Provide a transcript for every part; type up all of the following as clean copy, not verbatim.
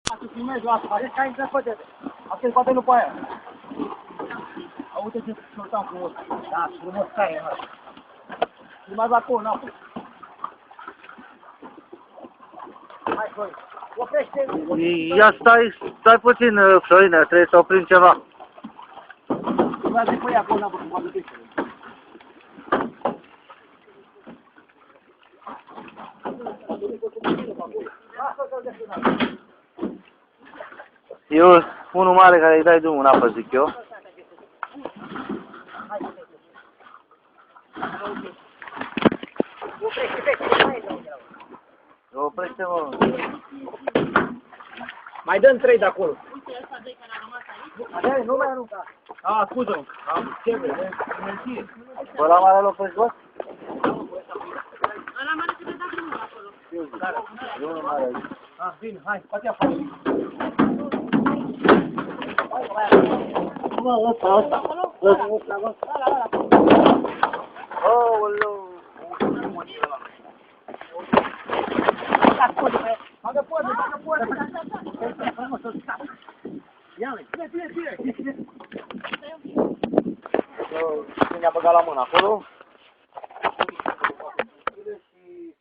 Să filmezi la asta, vedeți că ai intrat pe tebe. Asta e poate după aia. Uite ce sortam frumos. Da, frumos care e. Filmați acolo, n-am pus. Hai, Florin. Oprește. Ia stai puțin, Florin, trebuie să oprim ceva. Filmați pe ea acolo, n-am pus, mă gătește. E unul mare care îi dai drumul în apă, zic eu. Oprește, mă. Mai dăm 3 de acolo. Nu mai arunca. A, scuză-mă. Am ce vrei, energie. Bă, la mare l-o pe jos? Ăla mare trebuie dat drumul acolo. E unul mare aici. Ah, bine, hai, poate afară. Mă, ăsta. Aoleu! Bagă poze. Ia-le, bine. Cine a băgat la mână acolo? Și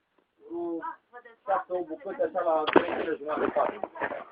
o bucătă așa la 3 kg jumătate de 4.